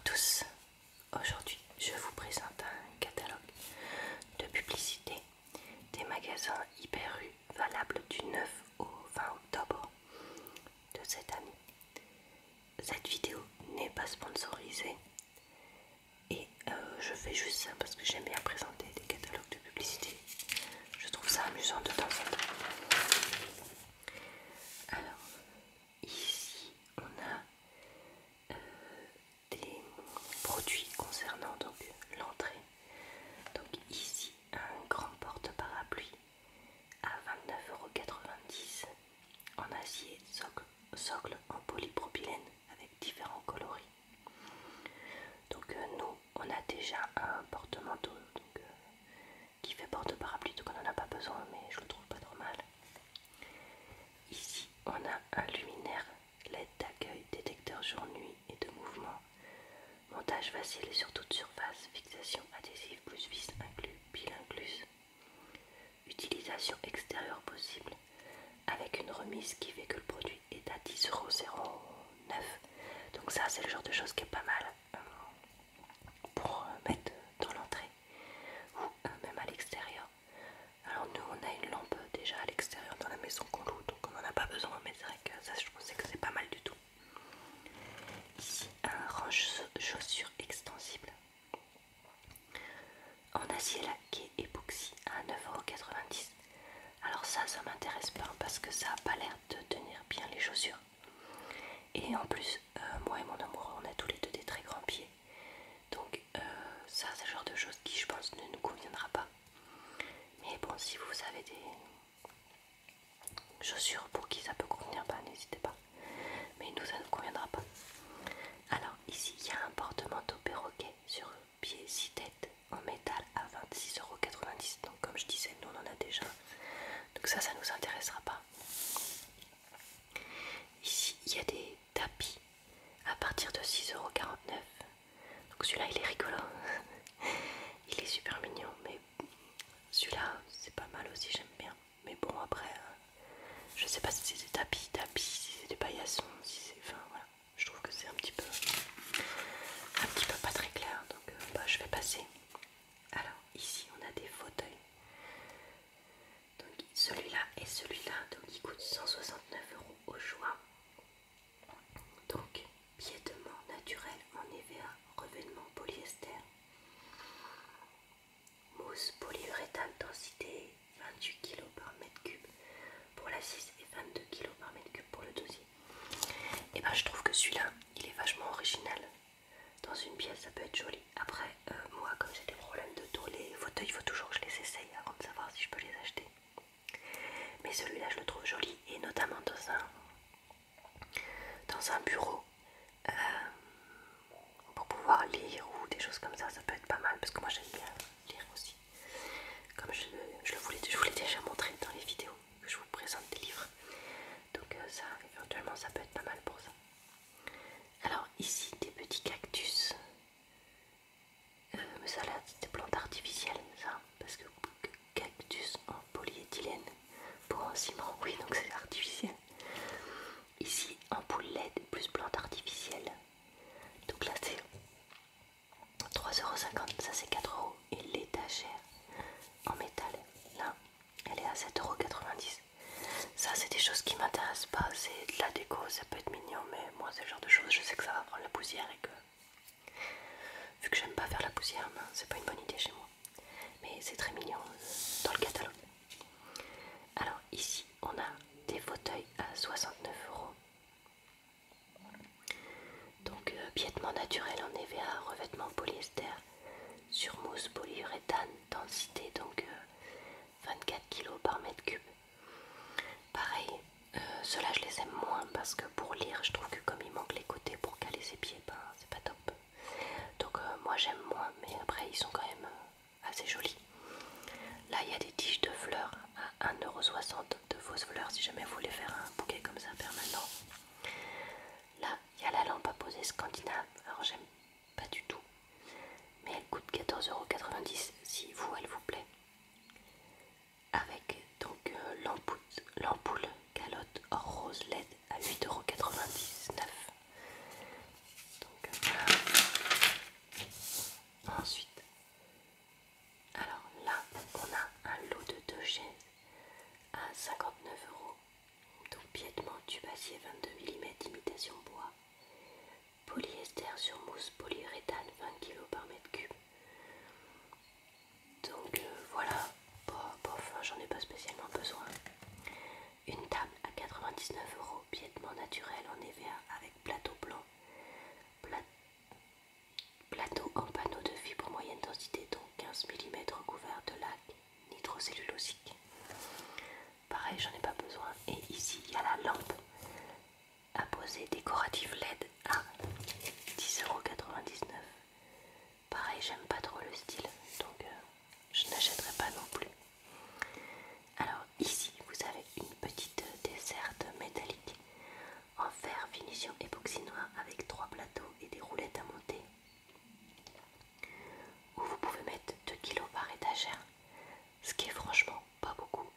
tous, aujourd'hui je vous présente un catalogue de publicité des magasins Hyper U valable du 9 au 20 octobre de cette année. Cette vidéo n'est pas sponsorisée et je fais juste ça parce que j'aime bien présenter des catalogues de publicité. Je trouve ça amusant de temps en temps. Alors, ici on a des produits concernant donc l'entrée. Donc ici un grand porte-parapluie à 29,90 € en acier socle en polypropylène avec différents coloris. Donc nous on a déjà un porte-manteau qui fait porte-parapluie, donc on n'en a pas besoin, mais je le trouve pas trop mal. Ici on a un luminaire LED d'accueil, détecteur jour-nuit et de mouvement, montage facile et sur toute surface, fixation adhésive plus vis inclus, pile incluse, utilisation extérieure possible avec une remise qui fait que le produit est à 10,09 €. Donc ça c'est le genre de choses qui est pas mal pour mettre dans l'entrée ou même à l'extérieur. Alors nous on a une lampe déjà à l'extérieur dans la maison qu'on loue, donc on n'en a pas besoin, mais c'est vrai que ça je pensais que c'est pas mal du tout. Ici un range chaussures extensible en acier laqué époxy à 9,90 €. Alors ça m'intéresse pas parce que ça a pas l'air de tenir bien les chaussures. Et en plus moi et mon amoureux on a tous les deux des très grands pieds. Donc ça c'est le genre de choses qui je pense ne nous conviendra pas. Mais bon, si vous avez des chaussures pour qui ça peut convenir, bah n'hésitez pas. Mais nous ça ne conviendra pas. Alors ici il y a un porte-manteau perroquet sur pied 6 têtes en métal à 26,90 €. Donc comme je disais, nous on en a déjà. Donc ça nous intéressera pas. Ici il y a des tapis à partir de 6,49 €. Donc celui-là il est rigolo. Il est super mignon, mais celui-là c'est pas mal aussi, j'aime bien. Mais bon après, je sais pas si c'est des tapis, si c'est des paillassons, si c'est... Enfin voilà, je trouve que c'est un petit peu pas très clair, donc je vais passer. Alors ici on a des fauteuils. Donc celui-là et celui-là, donc ils coûtent 169 € au choix. Donc piétement naturel en EVA, revêtement polyester, mousse polyuréthane densité 28 kg par mètre cube pour la 6 et 22 kg par mètre cube pour le 12. Et ben je trouve que celui-là il est vachement original. Dans une pièce ça peut être joli. Après moi comme j'ai des problèmes de dos, les fauteuils il faut toujours que je les essaye avant de savoir si je peux les acheter. Mais celui-là je le trouve joli, et notamment dans un bureau pour pouvoir lire ou des choses comme ça peut être pas mal, parce que moi j'aime bien lire aussi. Comme je vous l'ai déjà montré dans les vidéos que je vous présente des livres. Donc ça éventuellement ça peut être pas mal pour ça. Alors ici des petits cactus. Mais ça là c'est des plantes artificielles ça, parce que cactus en polyéthylène pour un ciment, oui donc c'est artificiel. Ici ampoule LED plus plante artificielle. Donc là c'est 3,50 €, ça c'est 4 €. Et l'étagère en métal, là elle est à 7,90 €. Ça c'est des choses qui m'intéressent pas, c'est de la déco, ça peut être mignon, mais moi c'est le genre de choses, je sais que ça va prendre la poussière et que vu que j'aime pas faire la poussière, ben, c'est pas une bonne idée chez moi. Mais c'est très mignon dans le catalogue. Alors ici on a des fauteuils à 69 €. Donc piétement naturel en EVA, revêtement polyester sur mousse polyuréthane, densité donc 24 kg par mètre cube. Pareil, ceux-là je les aime moins parce que pour lire je trouve que comme il manque les côtés pour caler ses pieds, ben c'est pas top. Donc moi j'aime moins, mais après ils sont quand même assez jolis. Là il y a des tiges de fleurs à 1,60 € de fausses fleurs si jamais vous voulez faire un bouquet comme ça permanent. Là il y a la lampe à poser scandinave, alors j'aime pas du tout, mais elle coûte 14,90 € si vous elle vous plaît. Avec donc l'ampoule calotte hors rose LED à 8,99 €. Donc voilà. polyester sur mousse polyuréthane 20 kg par mètre cube. Donc voilà, bof, j'en ai pas spécialement besoin. Une table à 99 €, piétement naturel en EVA avec plateau blanc, plateau en panneau de fibre moyenne densité, donc 15 mm recouvert de lac nitrocellulosique. Pareil, j'en ai pas besoin. Et ici, il y a la lampe à poser décorative LED à 10,99 €. Pareil, j'aime pas trop le style, donc je n'achèterai pas non plus. Alors ici, vous avez une petite desserte métallique en fer finition époxy noir avec 3 plateaux et des roulettes à monter, où vous pouvez mettre 2 kg par étagère, ce qui est franchement pas beaucoup,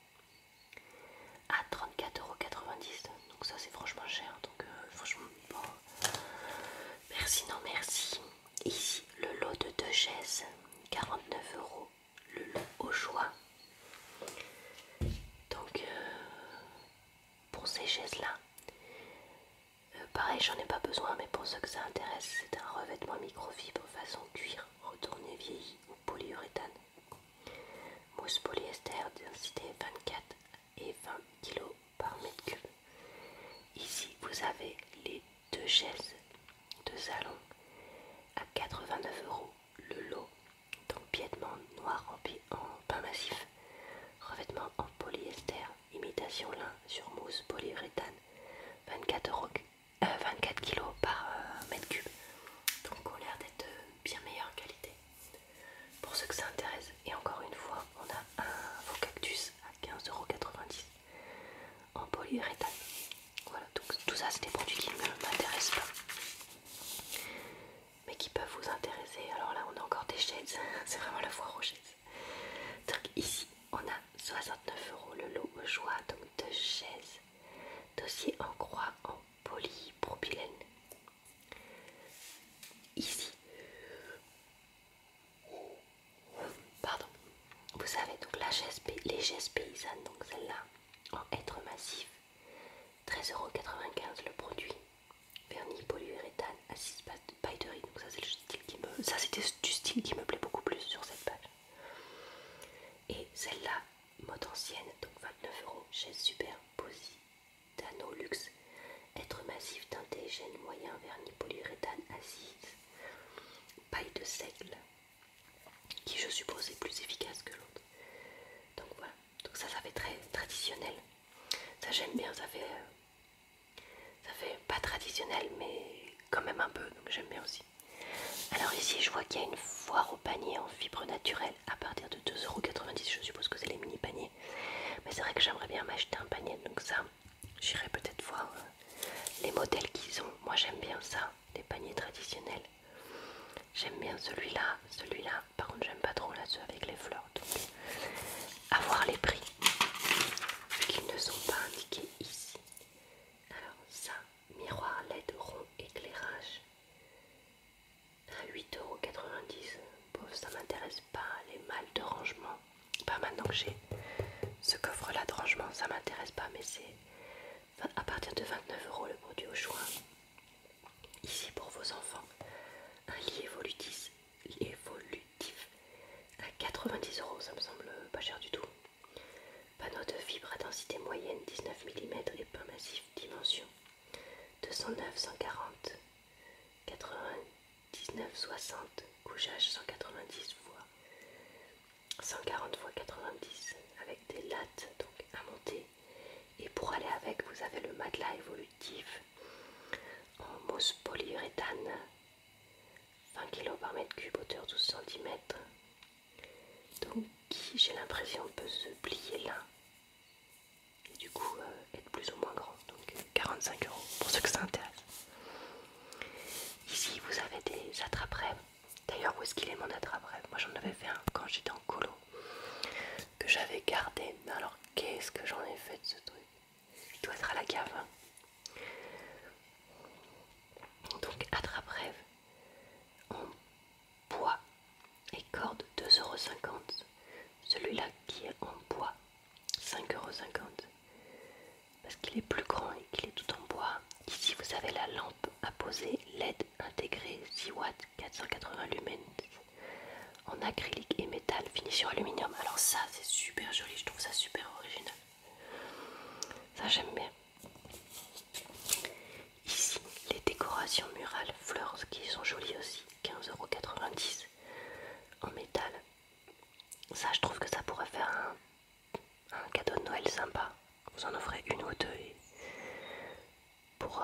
à 34,90 €. Donc ça c'est franchement cher, donc franchement bon. Merci, non merci. Ici le lot de 2 chaises, 49 €, le lot au choix. Donc pour ces chaises là, pareil, j'en ai pas besoin, mais pour ceux que ça intéresse, c'est un revêtement microfibre façon cuir retourné vieilli ou polyuréthane, mousse polyester densité 24 et 20 kg par mètre cube. Ici vous avez les 2 chaises de salon à 89 € le lot, donc piétement noir en pain massif, revêtement en polyester imitation lin sur mousse polyuréthane 24 kg par mètre cube, donc ont l'air d'être de bien meilleure qualité pour ceux que ça intéresse. Et encore une fois, on a un faux cactus à 15,90 € en polyuréthane. Voilà, donc tout ça c'est des produits qui ne m'intéressent pas mais qui peuvent vous intéresser. Alors là on a encore des chaises, c'est vraiment la foire aux chaises. Donc ici on a 69 € le lot au choix, donc 2 chaises, dossier en croix en polypropylène. Ici, pardon, vous savez donc les chaises paysannes, donc celle-là en hêtre massif, 13,95 € le produit, vernis polyuréthane à 6 pailles de riz. Donc ça c'est le style c'était du style qui me plaît beaucoup plus sur cette page. Et celle-là, mode ancienne, donc 29 €, chaise super Positano luxe, hêtre massif teinté gêne moyen, vernis polyuréthane assise, paille de seigle, qui je suppose est plus efficace que l'autre. Donc voilà, donc ça fait très traditionnel. Ça j'aime bien, ça fait pas traditionnel mais quand même un peu, donc j'aime bien aussi. Alors ici je vois qu'il y a une foire au panier en fibre naturelle à partir de 2,90 €, je suppose que c'est les mini paniers. Mais c'est vrai que j'aimerais bien m'acheter un panier, donc ça j'irai peut-être voir les modèles qu'ils ont. Moi j'aime bien ça, les paniers traditionnels. J'aime bien celui-là, par contre j'aime pas trop là ceux avec les fleurs. Donc à voir les prix, vu qu'ils ne sont pas indiqués ici. Alors ça, miroir LED rond éclairage à 8,90 €. Pauvre, ça m'intéresse pas. Les malles de rangement, pas maintenant que j'ai ce coffre là de rangement, ça m'intéresse pas, mais c'est à partir de 29 € le produit au choix. Ici pour vos enfants, un lit évolutif à 90 €, ça me semble pas cher du tout. Panneau de fibre à densité moyenne 19 mm et pain massif dimension 209, 140, 99, 60, couchage 190 x 140 x 90 avec des lattes donc à monter. Et pour aller avec, vous avez le matelas évolutif en mousse polyuréthane, 20 kg par mètre cube, hauteur 12 cm. Donc qui, j'ai l'impression, peut se plier là et du coup être plus ou moins grand. Donc 45 € pour ceux que ça intéresse. Ici vous avez des attrape-rêves. D'ailleurs, où est-ce qu'il est mon attrape-rêve? Moi j'en avais fait un quand j'étais en colo que j'avais gardé. Alors qu'est-ce que j'en ai fait de ce truc? Il doit être à la cave. Donc attrape-rêve en bois et corde 2,50 €. Celui-là qui est en bois 5,50 € parce qu'il est plus grand et qu'il est tout en bois. Ici vous avez la lampe à poser LED Lumens en acrylique et métal finition aluminium. Alors ça c'est super joli, je trouve ça super original. Ça j'aime bien. Ici les décorations murales fleurs qui sont jolies aussi, 15,90 € en métal. Ça je trouve que ça pourrait faire un cadeau de Noël sympa. Vous en offrez une ou deux et pour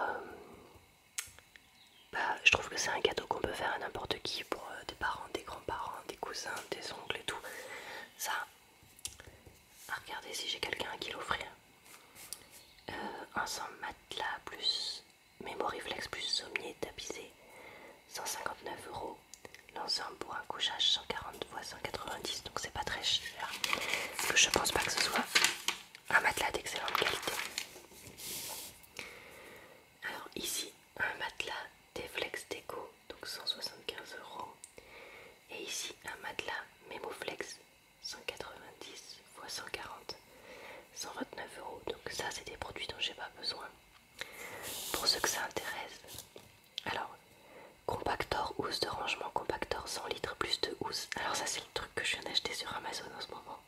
je trouve que c'est un cadeau qu'on peut faire à n'importe qui, pour des parents, des grands-parents, des cousins, des oncles et tout. Ça, à regarder si j'ai quelqu'un à qui l'offrir. Ensemble matelas plus Mémoriflex plus sommier tapissé, 159 €. L'ensemble pour un couchage 140 x 190, donc c'est pas très cher. Parce que je pense pas que ce soit un matelas d'excellente qualité. Alors ici, un matelas Deflex Déco, donc 175 €. Et ici, un matelas Memoflex 190 x 140, 129 €. Donc ça, c'est des produits dont j'ai pas besoin. Pour ceux que ça intéresse, alors, compactor housse de rangement, compactor 100 litres plus de housse. Alors ça, c'est le truc que je viens d'acheter sur Amazon en ce moment.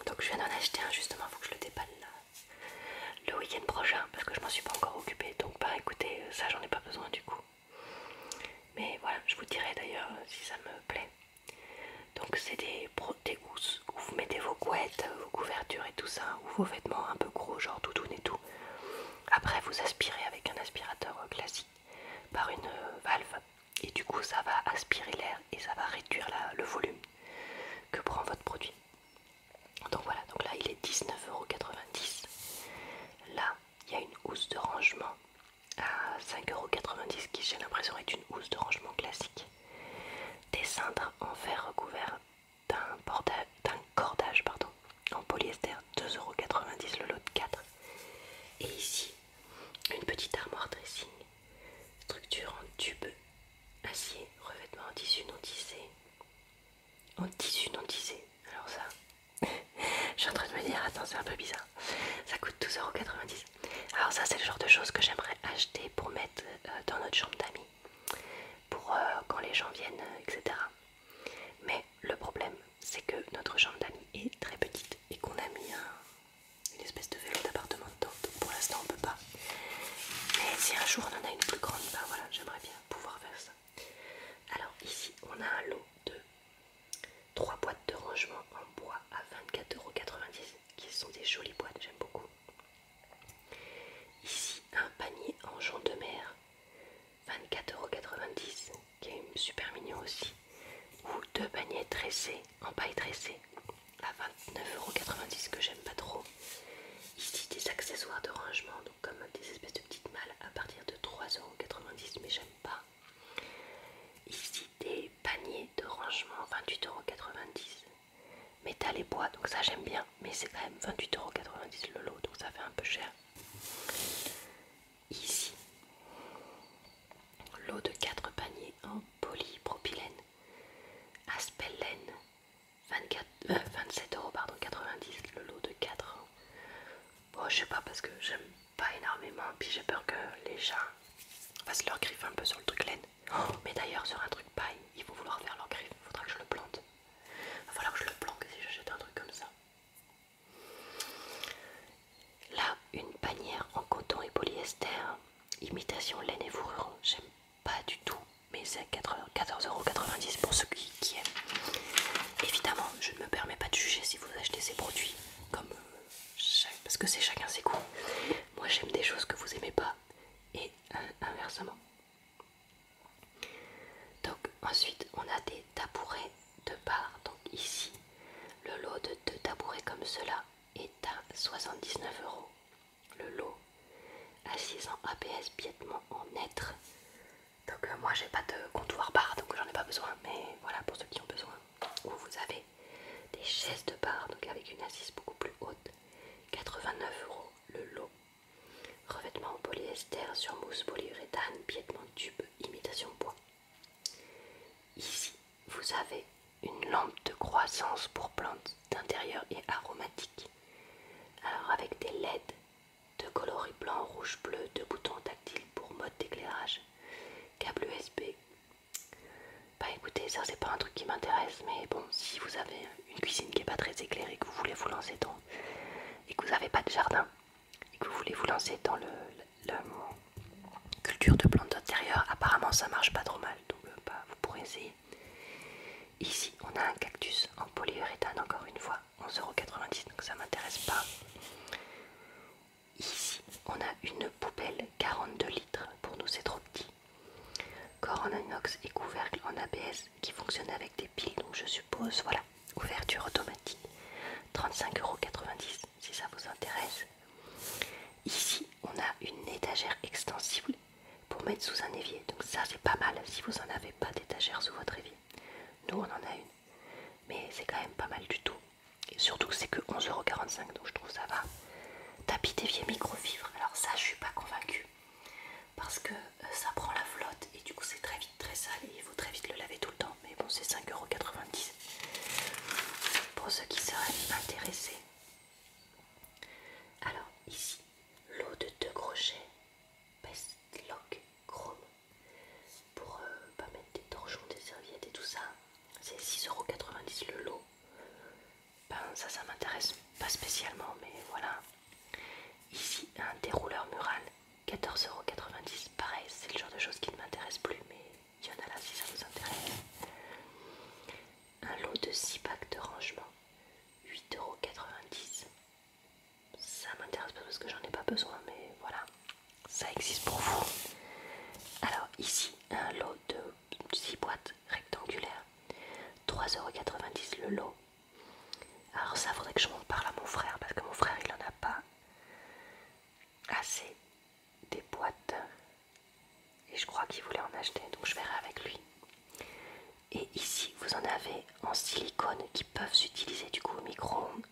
Donc je viens d'en acheter un justement, faut que je le déballe là le week-end prochain parce que je m'en suis pas encore occupée. Donc bah écoutez, ça j'en ai pas besoin du coup. Mais voilà, je vous dirai d'ailleurs si ça me plaît. Donc c'est des housses où vous mettez vos couettes, vos couvertures et tout ça, ou vos vêtements un peu gros genre doudoune et tout. Après vous aspirez avec un aspirateur classique par une valve et du coup ça va aspirer l'air et ça va réduire le volume que prend votre produit. Donc voilà, donc là il est 19,90 €. Là il y a une housse de rangement à 5,90 € qui j'ai l'impression est une housse de rangement classique. Des cintres en fer recouverts d'un cordage en polyester, 2,90 € le lot de 4. Et ici une petite armoire dressing, structure en tube acier, revêtement en tissu non tissé. En tissu non tissé, alors ça, je suis en train de me dire, attends, c'est un peu bizarre. Ça coûte 12,90 €. Alors ça, c'est le genre de choses que j'aimerais acheter pour mettre dans notre chambre d'amis, pour quand les gens viennent, etc. Mais le problème, c'est que notre chambre d'amis est très petite et qu'on a mis une espèce de vélo d'appartement dedans. Donc pour l'instant, on peut pas. Mais si un jour on en a une plus grande, bah voilà, j'aimerais bien pouvoir faire ça. Alors ici, on a un lot de 3 boîtes de rangement en bois à 24,90 €, qui sont des jolies boîtes, j'aime beaucoup. Ici, un panier en jonc de mer, 24,90 €, qui est super mignon aussi. Ou 2 paniers tressés, en paille tressée, à 29,90 € que j'aime pas trop. Ici, des accessoires de rangement, donc comme des espèces de petites malles à partir de 3,90 € mais j'aime pas. Ici, des paniers de rangement, 28,90 €. Métal et bois, donc ça j'aime bien, mais c'est quand même 28,90 € le lot, donc ça fait un peu cher. Ici, lot de 4 paniers en polypropylène, Aspellen, 27,90 € le lot de 4. Bon, je sais pas parce que j'aime pas énormément, puis j'ai peur que les chats fassent leur griffe un peu sur le truc laine. Oh, mais d'ailleurs, sur un truc paille, ils vont vouloir faire leur griffe, il faudra que je le plante. Il va falloir que je le planque si j'achète un truc comme ça. Là, une panière en coton et polyester, imitation laine et fourrure. J'aime pas du tout, mais c'est 14,90 € pour ceux qui aiment. Évidemment, je ne me permets pas de juger si vous achetez ces produits comme parce que c'est chacun ses goûts. Moi, j'aime des choses que vous aimez pas et inversement. Donc ensuite, on a des tabourets de bar. Donc ici, le lot de 2 tabourets comme cela est à 79 €. Le lot à 600 APS piétement en hêtre. Donc moi j'ai pas de comptoir bar donc j'en ai pas besoin, mais voilà pour ceux qui ont besoin. Ou vous avez des chaises de bar donc avec une assise beaucoup plus haute, 89 € le lot. Revêtement en polyester sur mousse polyuréthane, piétement tube, imitation bois. Ici vous avez une lampe de croissance pour plantes d'intérieur et aromatiques. Alors avec des LED de coloris blanc, rouge, bleu, 2 boutons tactiles pour mode d'éclairage, câble USB, écoutez, ça c'est pas un truc qui m'intéresse, mais bon, si vous avez une cuisine qui est pas très éclairée, que vous voulez vous lancer dans, et que vous n'avez pas de jardin, et que vous voulez vous lancer dans la culture de plantes d'intérieur, apparemment ça marche pas trop mal, donc bah, vous pourrez essayer. Ici, on a un cactus en polyuréthane, encore une fois, 11,90 €, donc ça m'intéresse pas. Ici, on a une poubelle 42 litres, pour nous c'est trop petit. Corps en inox et couvercle en ABS qui fonctionne avec des piles, donc je suppose, voilà, ouverture automatique, 35,90 € si ça vous intéresse. Ici, on a une étagère extensible pour mettre sous un évier, donc ça c'est pas mal si vous en avez pas d'étagère sous votre évier. Nous on en a une, mais c'est quand même pas mal du tout. Et surtout c'est que 11,45 €, donc je trouve ça va. Tapis d'évier microfibre, alors ça je suis pas convaincue parce que ça prend la flotte et du coup c'est très vite très sale et il faut très vite le laver tout le temps, mais bon c'est 5,90 € pour ceux qui seraient intéressés. Alors ici, l'eau de 2 crochets Best Lock Chrome pour pas mettre des torchons, des serviettes et tout ça, c'est 6,90 € le lot. Ben ça m'intéresse pas spécialement, mais voilà. Ici un dérouleur mural, 14,90 €, pareil c'est le genre de choses qui ne m'intéresse plus, mais il y en a là si ça vous intéresse. Un lot de 6 packs de rangement, 8,90 €. Ça m'intéresse pas parce que j'en ai pas besoin, mais voilà, ça existe pour vous. Alors ici un lot de 6 boîtes rectangulaires, 3,90 € le lot. Alors ça faudrait que je m'en parle à mon frère parce que mon frère il en a pas assez des boîtes et je crois qu'il voulait en acheter, donc je verrai avec lui. Et ici vous en avez en silicone qui peuvent s'utiliser du coup au micro-ondes,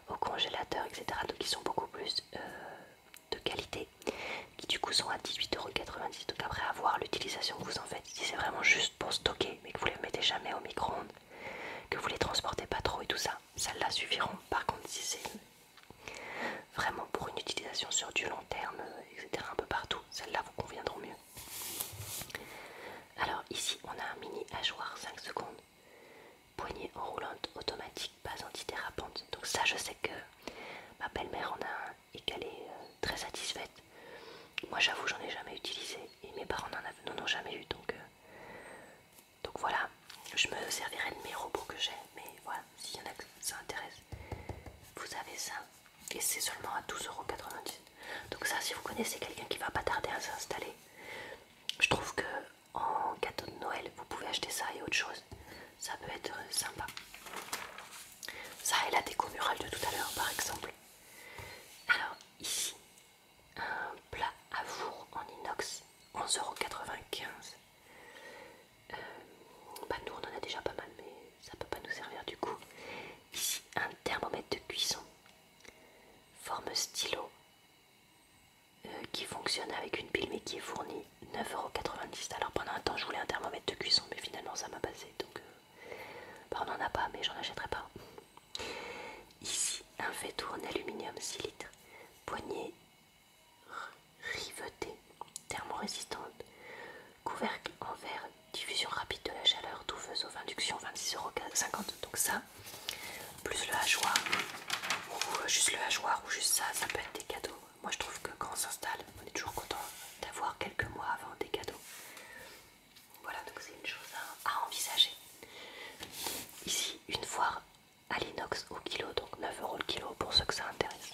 au congélateur, etc. Donc ils sont beaucoup plus de qualité, qui du coup sont à 18,90 €. Donc après avoir l'utilisation que vous en faites, si c'est vraiment juste pour stocker mais que vous les mettez jamais au micro-ondes, que vous les transportez pas trop et tout ça, celles-là suffiront. Par contre si c'est vraiment pour une utilisation sur du long terme, etc. un peu partout, celles-là vous conviendront mieux. Alors ici on a un mini hachoir 5 secondes, poignée enroulante automatique, base antidérapante. Donc ça je sais que ma belle-mère en a un et qu'elle est très satisfaite. Moi j'avoue j'en ai jamais utilisé et mes parents n'en ont jamais eu, donc voilà, je me servirai de mes robots que j'ai, mais voilà, s'il y en a que ça intéresse, vous avez ça et c'est seulement à 12,90 €. Donc ça, si vous connaissez quelqu'un qui va pas tarder à s'installer, je trouve que en cadeau de Noël vous pouvez acheter ça et autre chose, ça peut être sympa. Ça et la déco murale de tout à l'heure par exemple. Alors ici, un plat à four en inox, 11,95 €. Bah nous on en a déjà pas mal, mais ça peut pas nous servir du coup. Ici un thermomètre de cuisson, forme stylo, qui fonctionne avec une pile mais qui est fournie, 9,90 €. Alors pendant un temps je voulais un thermomètre de cuisson, mais finalement ça m'a passé, donc bah, on n'en a pas, mais j'en achèterai pas. Ici un faitout en aluminium 6 litres, poignée rivetée, thermorésistante, couvercle en verre, diffusion rapide de la chaleur, touffeuse aux induction, 26,50 €. Donc ça, plus le hachoir, ou juste le hachoir, ou juste ça, ça peut être des cadeaux. Moi je trouve que quand on s'installe, on est toujours content d'avoir quelques mois avant des cadeaux. Voilà, donc c'est une chose à envisager. Ici, une foire à l'inox au kilo, donc 9 € le kilo pour ceux que ça intéresse.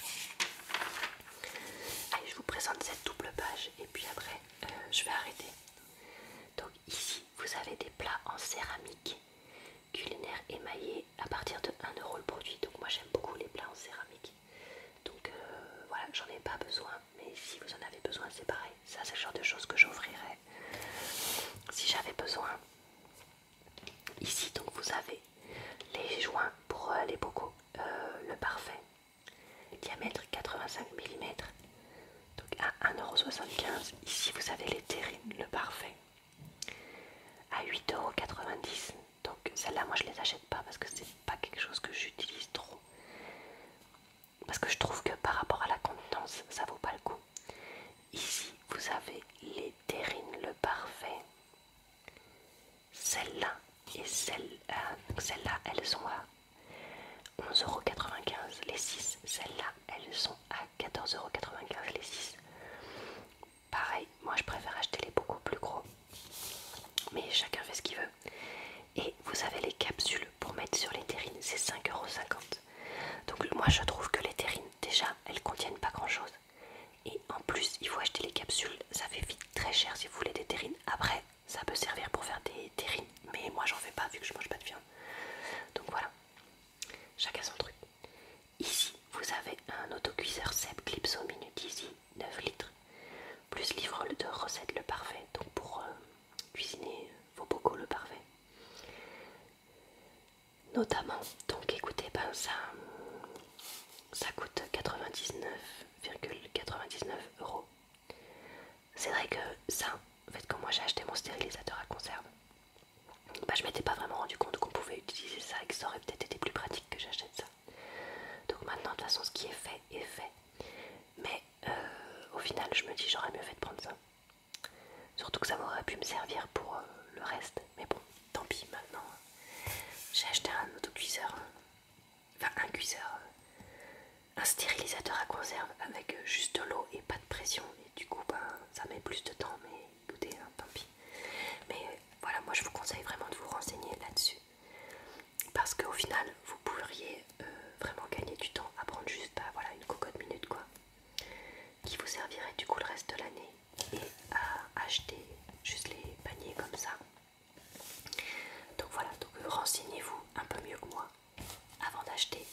Allez, je vous présente cette double page et puis après je vais arrêter. Donc ici vous avez des plats en céramique culinaire émaillé à partir de 1 € le produit. Donc moi j'aime beaucoup les plats en céramique, donc voilà, j'en ai pas besoin, mais si vous en avez besoin c'est pareil, ça c'est le genre de choses que j'offrirais si j'avais besoin. Ici donc vous avez les joints pour les bocaux, le parfait, diamètre 85 mm, donc à 1,75 €. Ici vous avez les terrines, le parfait, à 8,90 €. Donc celles-là moi je les achète pas parce que c'est pas quelque chose que j'utilise trop, parce que je trouve que par rapport à la contenance ça vaut pas le coup. Ici vous avez les terrines, le parfait, celle-là et celles-là elles sont à 11,95 € les 6. Celles-là elles sont à 14,95 € les 6. Pareil, moi je préfère acheter les beaucoup plus gros, mais chacun fait ce qu'il veut. Et vous avez les capsules pour mettre sur les terrines, c'est 5,50 €. Donc moi je trouve que les terrines, déjà, elles contiennent pas grand chose. Et en plus, il faut acheter les capsules, ça fait vite très cher si vous voulez des terrines. Après, ça peut servir pour faire des terrines, mais moi j'en fais pas vu que je mange pas de viande. Donc voilà, chacun son truc. Ici, vous avez un autocuiseur Seb Clipso Minute Easy 9 litres, plus livre de recettes le parfait, donc pour cuisiner vos bocaux le parfait. Notamment, donc écoutez, ben ça coûte 99,99 €. C'est vrai que ça, en fait, quand moi j'ai acheté mon stérilisateur à conserve, bah, je m'étais pas vraiment rendu compte qu'on pouvait utiliser ça et que ça aurait peut-être été plus pratique que j'achète ça. Donc maintenant, de toute façon, ce qui est fait est fait. Mais au final, je me dis j'aurais mieux fait de prendre ça. Surtout que ça m'aurait pu me servir pour le reste. Mais bon, tant pis maintenant. J'ai acheté un autocuiseur, enfin un cuiseur, un stérilisateur à conserve avec juste de l'eau et pas de pression. Et du coup, ben, ça met plus de temps, mais écoutez, hein, tant pis. Mais voilà, moi je vous conseille vraiment de vous renseigner là-dessus. Parce qu'au final, vous pourriez vraiment gagner du temps à prendre juste bah, voilà, une cocotte minute quoi, qui vous servirait du coup le reste de l'année, et à acheter juste les paniers comme ça. Donc voilà, donc renseignez-vous un peu mieux que moi avant d'acheter